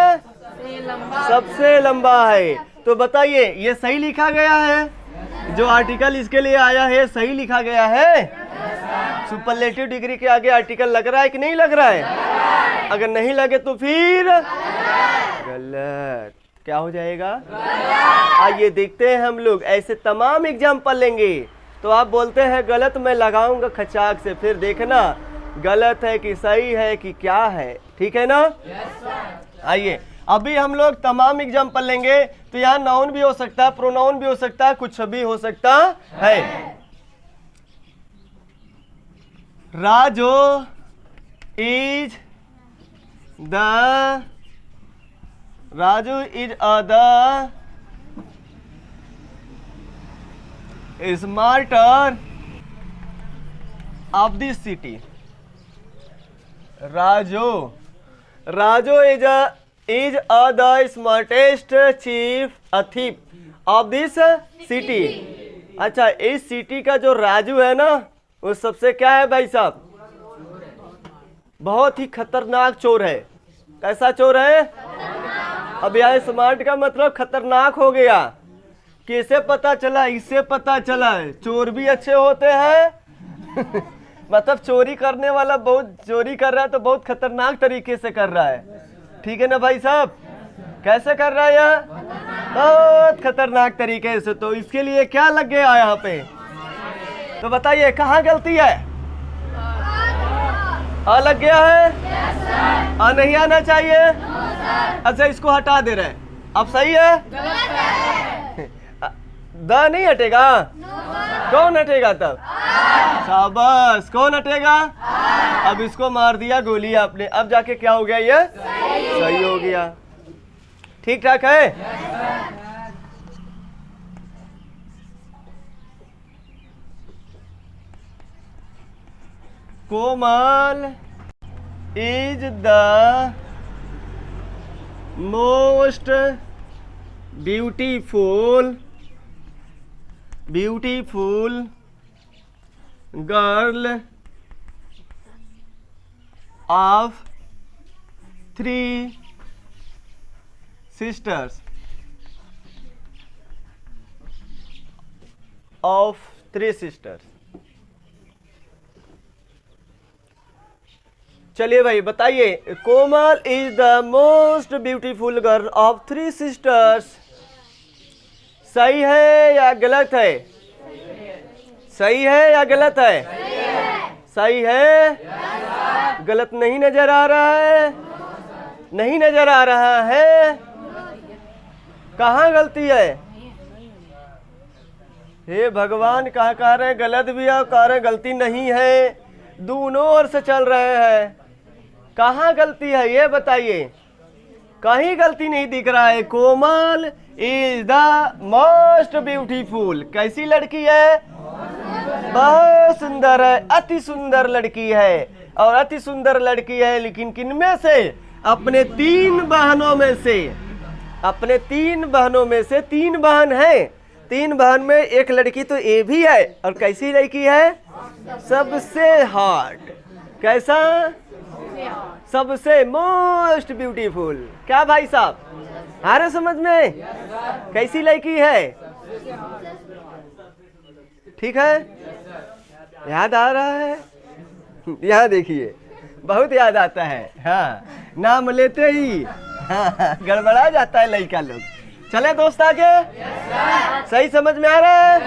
सबसे लंबा है। तो बताइए ये सही लिखा गया है? जो आर्टिकल इसके लिए आया है सही लिखा गया है? सुपरलेटिव डिग्री के आगे आर्टिकल लग रहा है कि नहीं लग रहा है? अगर नहीं लगे तो फिर गलत। क्या हो जाएगा? आइए देखते हैं हम लोग, ऐसे तमाम एग्जाम्पल लेंगे तो आप बोलते हैं गलत, मैं लगाऊंगा खचाक से, फिर देखना गलत है कि सही है कि क्या है, ठीक है ना? आइए अभी हम लोग तमाम एग्जाम्पल लेंगे, तो यहाँ नाउन भी हो सकता है, प्रोनाउन भी हो सकता है, कुछ भी हो सकता है। Raju is the smarter of this city. Raju is the smartest chief a thief of this city। अच्छा, इस सिटी का जो राजू है ना, वो सबसे क्या है भाई साहब? बहुत ही खतरनाक चोर है। कैसा चोर है? अब यहाँ स्मार्ट का मतलब खतरनाक हो गया। कैसे पता चला? इससे पता चला है चोर भी अच्छे होते हैं मतलब चोरी करने वाला बहुत चोरी कर रहा है तो बहुत खतरनाक तरीके से कर रहा है, ठीक है ना भाई साहब? कैसे कर रहा है यह? बहुत खतरनाक तरीके से। तो इसके लिए क्या लग गया यहाँ पे? तो बताइए कहाँ गलती है? आ लग गया है? आ नहीं आना चाहिए? अच्छा, इसको हटा दे रहे हैं। अब सही है? द नहीं हटेगा? कौन हटेगा तब? शाबाश, कौन हटेगा? अब इसको मार दिया गोली आपने, अब जाके क्या हो गया? ये सही हो गया। ठीक ठाक है? Komal is the most beautiful girl of 3 sisters. चलिए भाई बताइए, Komal is the most beautiful girl of 3 sisters. सही है या गलत है? सही है या गलत है? सही है? गलत नहीं नजर आ रहा है? नहीं नजर आ रहा है? कहाँ गलती है? हे भगवान, कहाँ कह रहे हैं गलत भी है, कह रहे हैं गलती नहीं है, दोनों ओर से चल रहे हैं। कहाँ गलती है ये बताइए? कहीं गलती नहीं दिख रहा है। Komal is the most beautiful, कैसी लड़की है? बहुत सुंदर है, अति सुंदर लड़की है। और अति सुंदर लड़की है, लेकिन किन में से? अपने 3 बहनों में से। अपने 3 बहनों में से 3 बहन है, 3 बहन में एक लड़की तो ये भी है। और कैसी लड़की है? सबसे हॉट। कैसा? सबसे मोस्ट ब्यूटीफुल। क्या भाई साहब, आ रहे समझ में? कैसी लड़की है? ठीक है, याद आ रहा है? यहाँ देखिए, बहुत याद आता है। हाँ, नाम लेते ही हाँ, गड़बड़ा जाता है लड़का लोग। चले दोस्त आगे? सही समझ में आ रहा है?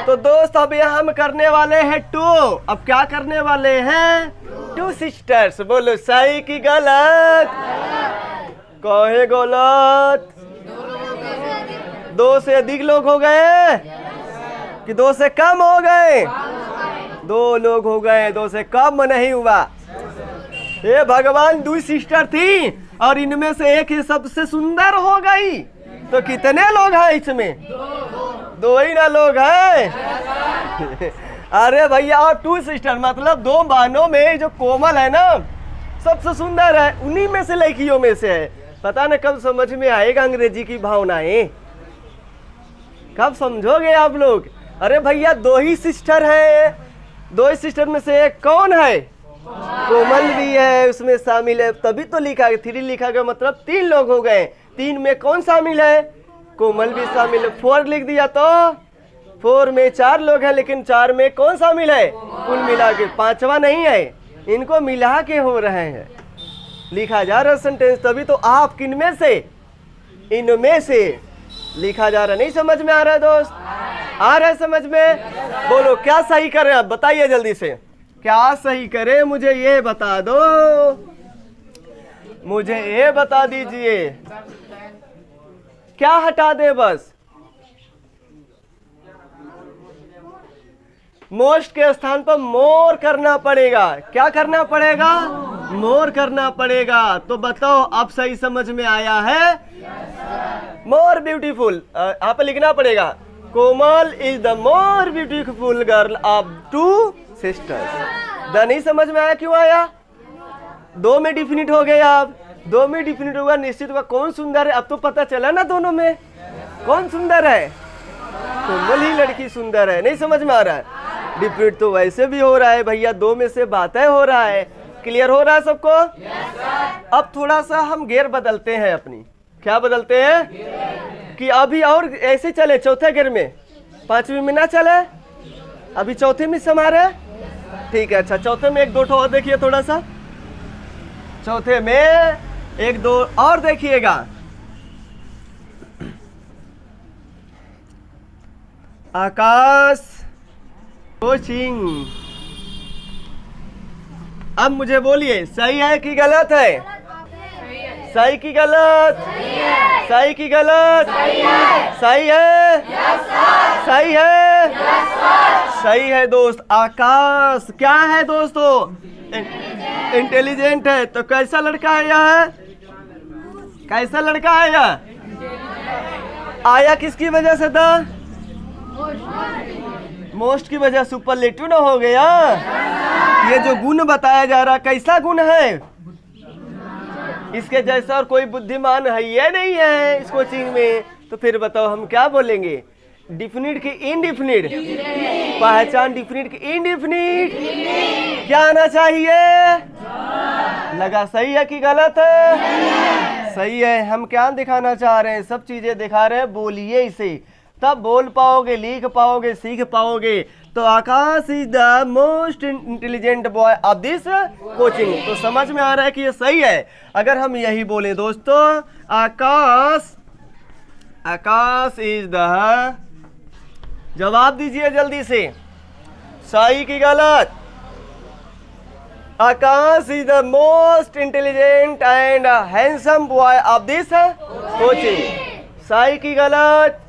तो दोस्त अब यहाँ हम करने वाले हैं 2। अब क्या करने वाले हैं? 2 सिस्टर्स। बोलो सही की गलत? कहे गलत? 2 से अधिक लोग हो गए कि 2 से कम हो गए? 2 लोग हो गए, 2 से कम नहीं हुआ। हे भगवान, 2 सिस्टर थी और इनमें से एक ही सबसे सुंदर हो गई। तो कितने लोग हैं इसमें? 2 ही ना लोग हैं। अरे भैया, और 2 सिस्टर मतलब 2 बहनों में जो कोमल है ना, सबसे सुंदर है, उन्हीं में से लड़कियों में से है। पता न कब समझ में आएगा अंग्रेजी की भावनाएं, कब समझोगे आप लोग? अरे भैया, 2 ही सिस्टर है, 2 ही सिस्टर में से एक कौन है? कोमल भी है उसमें शामिल है, तभी तो लिखा है 3 लिखा गया, मतलब 3 लोग हो गए। 3 में कौन शामिल है? कोमल भी शामिल है। 4 लिख दिया तो 4 में 4 लोग हैं, लेकिन 4 में कौन शामिल है? कुल मिला के 5वां नहीं है, इनको मिला के हो रहे हैं, लिखा जा रहा सेंटेंस। तभी तो आप किन में से? इनमें से लिखा जा रहा। नहीं समझ में आ रहा है दोस्त? आ रहा है समझ में? बोलो क्या सही कर रहे हैं आप? बताइए जल्दी से, क्या सही करे? मुझे ये बता दो, मुझे ये बता दीजिए, क्या हटा दे? बस मोस्ट के स्थान पर मोर करना पड़ेगा। क्या करना पड़ेगा? मोर करना पड़ेगा। तो बताओ अब सही समझ में आया है? मोर ब्यूटीफुल यहाँ पे लिखना पड़ेगा, Komal is the more beautiful girl of 2 sisters. द नहीं समझ में आया? क्यों आया? 2 में डिफिनिट हो गया। अब 2 में डिफिनिट होगा, निश्चित होगा कौन सुंदर है। अब तो पता चला ना दोनों में कौन सुंदर है? कोमल ही लड़की सुंदर है। नहीं समझ में आ रहा है? डिफिनिट तो वैसे भी हो रहा है भैया, 2 में से बातें हो रहा है। क्लियर हो रहा है सबको? अब थोड़ा सा हम गेयर बदलते हैं अपनी। क्या बदलते हैं? कि अभी और ऐसे चले चौथे गेयर में, 5वीं में ना चले, अभी चौथे में समा रहे। ठीक है, अच्छा चौथे में 1-2 और देखिए, थोड़ा सा चौथे में 1-2 और देखिएगा। आकाश कोचिंग। अब मुझे बोलिए, सही है कि गलत है? सही की गलत? सही की गलत? सही है? सही है? सही है दोस्त। आकाश क्या है दोस्तों? इंटेलिजेंट है। तो कैसा लड़का है यह? कैसा लड़का है यह? आया किसकी वजह से था? मोस्ट की वजह। सुपरलेटिव ना हो गया। ये जो गुण बताया जा रहा, कैसा गुण है? इसके जैसा और कोई बुद्धिमान है या नहीं है इस कोचिंग में? तो फिर बताओ हम क्या बोलेंगे? डिफिनिट की इनडिफिनिट? पहचान डिफिनिट की इनडिफिनिट? क्या आना चाहिए? लगा सही है कि गलत है? सही है। हम क्या दिखाना चाह रहे हैं? सब चीजें दिखा रहे हैं। बोलिए इसे, तब बोल पाओगे, लिख पाओगे, सीख पाओगे। तो Akash is the most intelligent boy of this coaching. तो समझ में आ रहा है कि ये सही है। अगर हम यही बोले दोस्तों, आकाश इज द, जवाब दीजिए जल्दी से, सही की गलत? Akash is the most intelligent and handsome boy of this coaching. सही की गलत?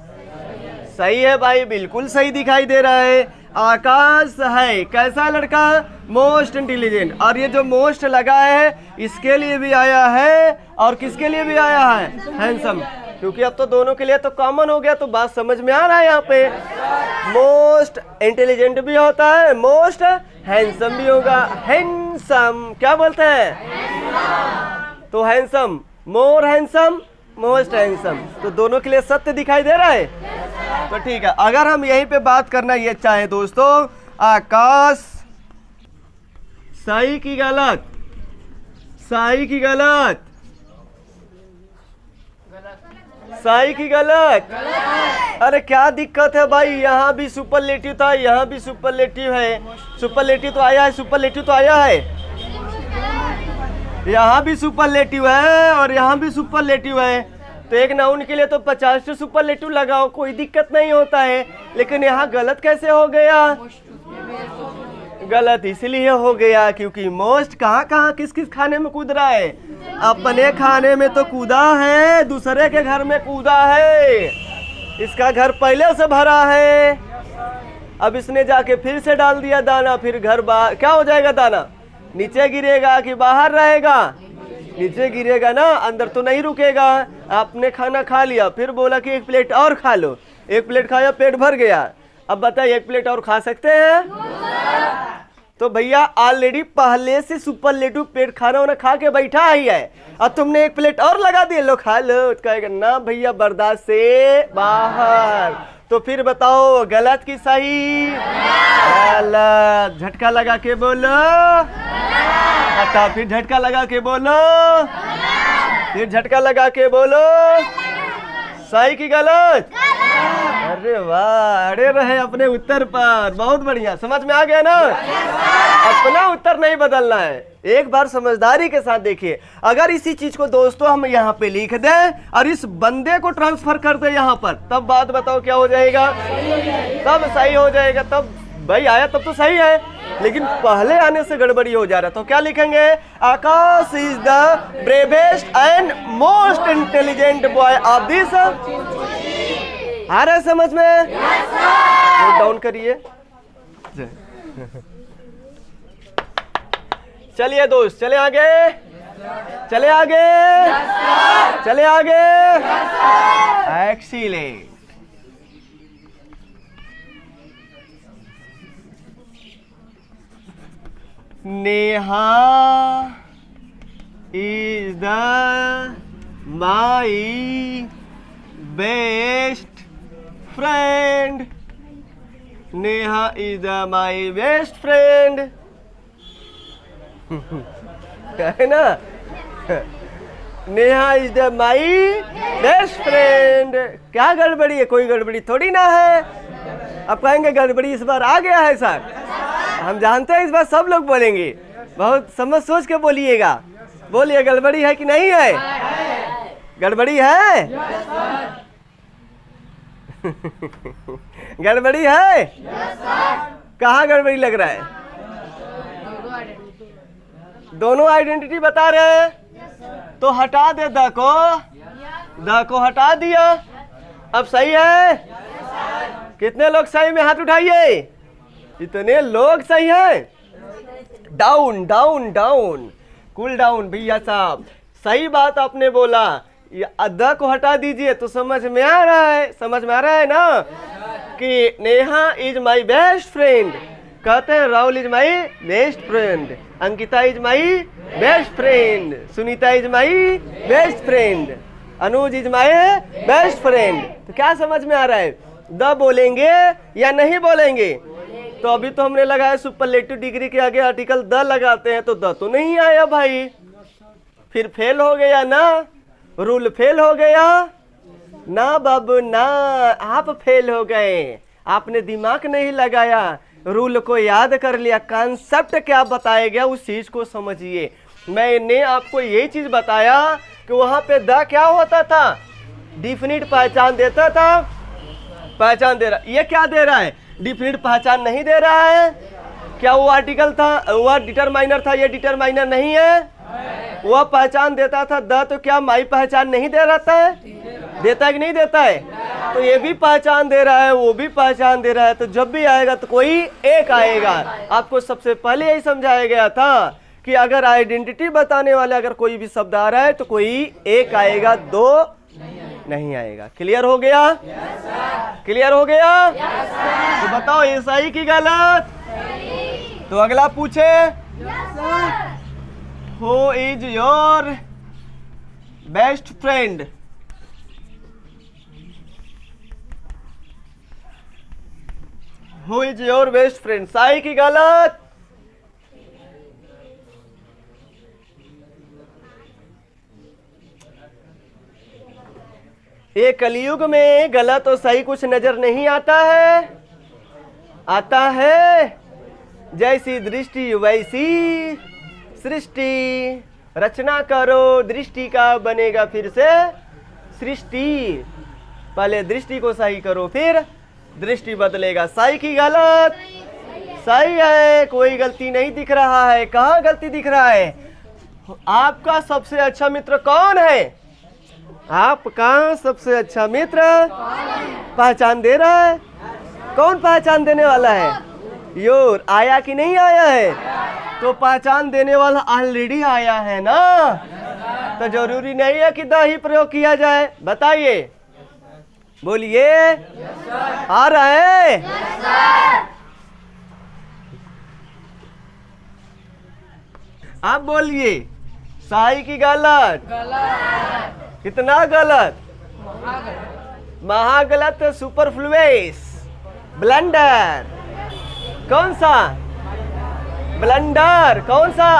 सही है भाई, बिल्कुल सही दिखाई दे रहा है। आकाश है कैसा लड़का? Most intelligent. और ये जो मोस्ट लगा है इसके लिए भी आया है और किसके लिए भी आया है? हैंडसम। क्योंकि अब तो दोनों के लिए तो कॉमन हो गया। तो बात समझ में आ रहा है? यहाँ पे मोस्ट इंटेलिजेंट भी होता है, मोस्ट हैंडसम भी होगा। हैंडसम क्या बोलते हैं? तो हैंडसम, मोर हैंडसम, मोस्ट हैंडसम। तो दोनों के लिए सत्य दिखाई दे रहा है। तो ठीक है। अगर हम यहीं पे बात करना ये चाहे दोस्तों, आकाश सही की गलत? सही की गलत? सही की गलत? अरे क्या दिक्कत है भाई? यहाँ भी सुपरलेटिव था, यहाँ भी सुपरलेटिव है। सुपरलेटिव तो आया है, सुपरलेटिव तो आया है। यहाँ भी सुपरलेटिव है और यहाँ भी सुपरलेटिव है। तो एक नाउन के लिए तो 50 सुपरलेटिव लगाओ, कोई दिक्कत नहीं होता है। लेकिन यहाँ गलत कैसे हो गया? गलत इसलिए हो गया क्योंकि मोस्ट कहाँ कहाँ किस किस खाने में कूद रहा है? अपने खाने में तो कूदा है, दूसरे के घर में कूदा है। इसका घर पहले से भरा है, अब इसने जाके फिर से डाल दिया दाना। फिर घर बाहर क्या हो जाएगा? दाना नीचे गिरेगा कि बाहर रहेगा? नीचे गिरेगा ना, अंदर तो नहीं रुकेगा। आपने खाना खा लिया, फिर बोला कि एक प्लेट और खा लो। एक प्लेट खाया, पेट भर गया। अब बताइए एक प्लेट और खा सकते हैं? तो भैया ऑलरेडी पहले से सुपरलेटिव पेट खाना होना खा के बैठा ही है। अब तुमने एक प्लेट और लगा दिया, लो खा लो। कहेगा ना भैया बर्दाश्त से बाहर। तो फिर बताओ गलत की सही? गलत। झटका लगा के बोलो। अच्छा फिर झटका लगा के बोलो। फिर झटका लगा के बोलो। सही की गलत? अरे वाह, अड़े रहे अपने उत्तर पर। बहुत बढ़िया, समझ में आ गया ना? अपना उत्तर नहीं बदलना है। एक बार समझदारी के साथ देखिए। अगर इसी चीज को दोस्तों हम यहाँ पे लिख दें और इस बंदे को ट्रांसफर कर दे यहाँ पर, तब बात बताओ क्या हो जाएगा? तब सही हो जाएगा। तब भाई आया तब तो सही है, लेकिन पहले आने से गड़बड़ी हो जा रहा। तो क्या लिखेंगे? Akash is the bravest and most intelligent boy of this. आ रहा है समझ में? नोट डाउन करिए। चलिए दोस्त, चले आगे, चले आगे, चले आगे। Excellent. Neha is the my best friend. Neha is the my best friend. है ना? Neha is the my best friend. क्या गड़बड़ी है? कोई गड़बड़ी थोड़ी ना है। अब कहेंगे गड़बड़ी इस बार आ गया है सर, हम जानते हैं इस बार सब लोग बोलेंगे। बहुत समझ सोच के बोलिएगा। बोलिए गड़बड़ी है कि नहीं है? गड़बड़ी है? गड़बड़ी है? कहाँ गड़बड़ी लग रहा है? दोनों आइडेंटिटी बता रहे हैं, तो हटा दे द को हटा दिया। अब सही है? कितने लोग सही में हाथ उठाइए? इतने लोग सही हैं। Down down down, cool down भैया साहब, सही बात आपने बोला। ये द को हटा दीजिए तो समझ में आ रहा है, समझ में आ रहा है ना कि Neha is my best friend. कहते हैं Rahul is my best friend, Ankita is my best friend, Sunita is my best friend, Anuj is my best friend. तो क्या समझ में आ रहा है? द बोलेंगे या नहीं बोलेंगे? तो अभी तो हमने लगाया सुपरलेटिव डिग्री के आगे आर्टिकल द लगाते हैं, तो द तो नहीं आया भाई, फिर फेल हो गया ना, रूल फेल हो गया ना बाबू ना, आप फेल हो गए। आपने दिमाग नहीं लगाया, रूल को याद कर लिया, कॉन्सेप्ट क्या बताया गया उस चीज को समझिए। मैंने आपको यही चीज बताया कि वहां पे द क्या होता था? डिफिनिट पहचान देता था, पहचान दे रहा। ये क्या दे रहा है? डिफिनिट पहचान नहीं दे रहा है। क्या वो आर्टिकल था? वह डिटरमाइनर था, ये डिटरमाइनर नहीं है। वह पहचान देता था द, तो क्या माई पहचान नहीं दे रहा था? देता है कि नहीं देता है? तो ये भी पहचान दे रहा है, वो भी पहचान दे रहा है, तो जब भी आएगा तो कोई एक आएगा। आपको सबसे पहले यही समझाया गया था कि अगर आइडेंटिटी बताने वाले अगर कोई भी शब्द आ रहा है तो कोई एक आएगा, दो नहीं आएगा। क्लियर हो गया? क्लियर हो गया? तो बताओ ये सही की गलत? तो अगला पूछे, who is your best friend? Who is your best friend, सही की गलत? ये कलयुग में गलत और सही कुछ नजर नहीं आता है, आता है जैसी दृष्टि वैसी सृष्टि। रचना करो दृष्टि का बनेगा फिर से सृष्टि। पहले दृष्टि को सही करो फिर दृष्टि बदलेगा। सही की गलत? सही है, कोई गलती नहीं दिख रहा है। कहाँ गलती दिख रहा है? आपका सबसे अच्छा मित्र कौन है? आपका सबसे अच्छा मित्र पहचान दे रहा है। कौन पहचान देने वाला है? योर। आया कि नहीं आया है? तो पहचान देने वाला ऑलरेडी आया है ना, तो जरूरी नहीं है कि द ही प्रयोग किया जाए। बताइए, बोलिए। आ रहा है? आप बोलिए, सही की गलत? कितना गलत? महागलत, सुपरफ्लुएस, ब्लंडर। कौन सा ब्लंडर? कौन सा?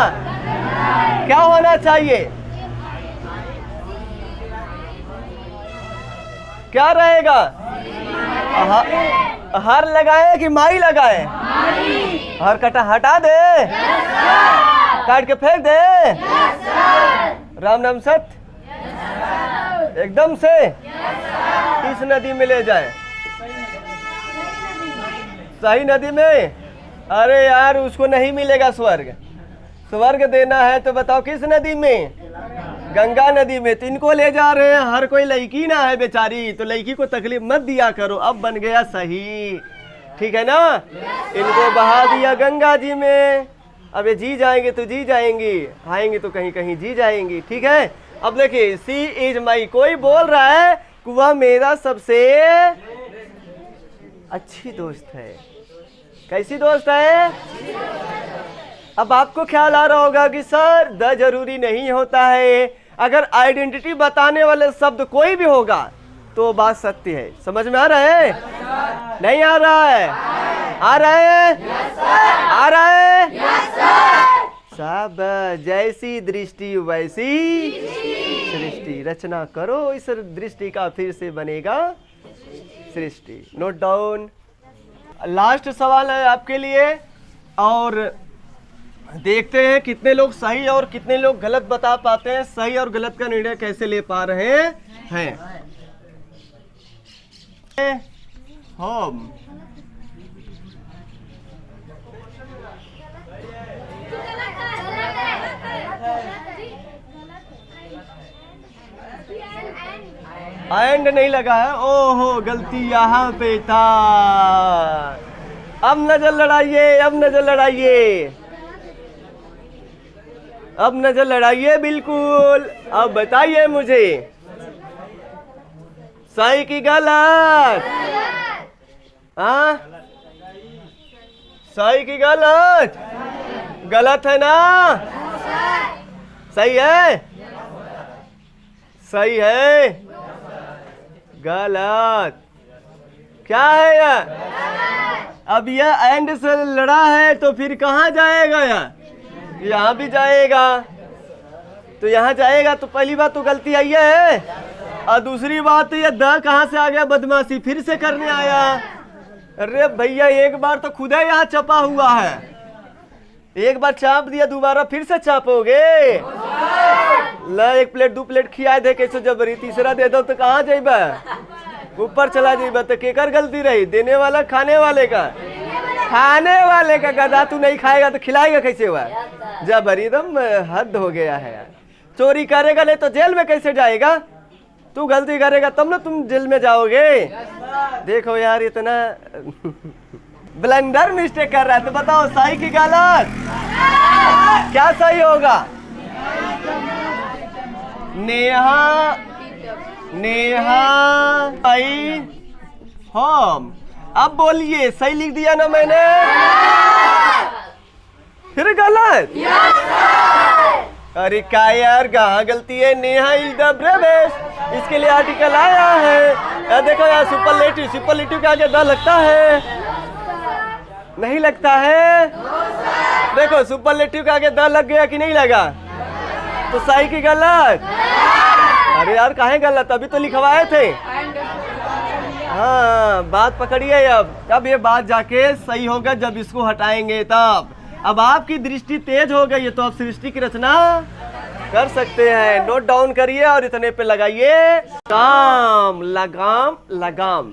क्या होना चाहिए? क्या रहेगा? हर लगाए कि माई लगाए? हर कटा हटा दे, काट के फेंक दे। राम नाम सत्य एकदम से किस नदी में ले जाए? सही नदी में? अरे यार, उसको नहीं मिलेगा स्वर्ग। स्वर्ग देना है तो बताओ किस नदी में? गंगा नदी में। तो इनको ले जा रहे हैं। हर कोई लड़की ना है बेचारी, तो लड़की को तकलीफ मत दिया करो। अब बन गया सही, ठीक है ना? इनको बहा दिया गंगा जी में। अब ये जी जाएंगे तो जी जाएंगी, आएंगे तो कहीं कहीं जी जाएंगी, ठीक है? अब देखिए, सी इज माई, कोई बोल रहा है कि वह मेरा सबसे अच्छी दोस्त है। कैसी दोस्त है? अब आपको ख्याल आ रहा होगा कि सर द जरूरी नहीं होता है, अगर आइडेंटिटी बताने वाले शब्द कोई भी होगा तो बात सत्य है। समझ में आ रहा है? नहीं आ रहा है? आ रहा है? आ रहा है? सब जैसी दृष्टि वैसी सृष्टि। रचना करो इस दृष्टि का फिर से बनेगा सृष्टि। Note down. लास्ट सवाल है आपके लिए, और देखते हैं कितने लोग सही और कितने लोग गलत बता पाते हैं। सही और गलत का निर्णय कैसे ले पा रहे हैं। होम। एंड नहीं लगा है, ओहो गलती यहाँ पे था। अब नजर लड़ाइए, अब नजर लड़ाइए, अब नजर लड़ाइए बिल्कुल। अब बताइए मुझे सही की गलत? हाँ, सही की गलत? गलत है ना? सही है? सही है? गलत। क्या है यह? अब यह एंड से लड़ा है तो फिर कहाँ जाएगा यह? यहाँ भी जाएगा। तो यहाँ जाएगा तो पहली बात तो गलती आई है, और दूसरी बात तो ये द कहाँ से आ गया? बदमाशी फिर से करने आया। अरे भैया एक बार तो खुद ही यहाँ छपा हुआ है, एक बार चाप दिया दोबारा फिर से चापोगे? ला एक प्लेट दो प्लेट खियाए दे कैसे जबरी, तीसरा दे दो तो कहाँ जाइबा? ऊपर चला जाइबा। तो केकर गलती रही? देने वाला खाने वाले का? खाने वाले का। गधा तू नहीं खाएगा तो खिलाएगा कैसे हुआ? जबरी एकदम हद हो गया है यार। चोरी करेगा नहीं तो जेल में कैसे जाएगा? तू गलती करेगा तब ना तुम जेल में जाओगे। देखो यार इतना ब्लंडर मिस्टेक कर रहा है। तो बताओ सही की गलत? क्या सही होगा? नेहा, नेहा सही होम। अब बोलिए सही लिख दिया ना मैंने? फिर गलत? अरे क्या यार कहाँ गलती है? नेहा इज द ब्रेवेस्ट, इसके लिए आर्टिकल आया है। देखो यार सुपरलेटिव, सुपरलेटिव के आगे द लगता है? नहीं लगता है। देखो सुपरलेटिव के आगे द लग गया कि नहीं लगा? तो सही की गलत? अरे यार काहे गलत? अभी तो लिखवाए थे। हाँ बात पकड़िए। अब ये बात जाके सही होगा जब इसको हटाएंगे तब। अब आपकी दृष्टि तेज हो गई है तो आप सृष्टि की रचना कर सकते हैं। नोट डाउन करिए और इतने पे लगाइए काम, लगाम, लगाम।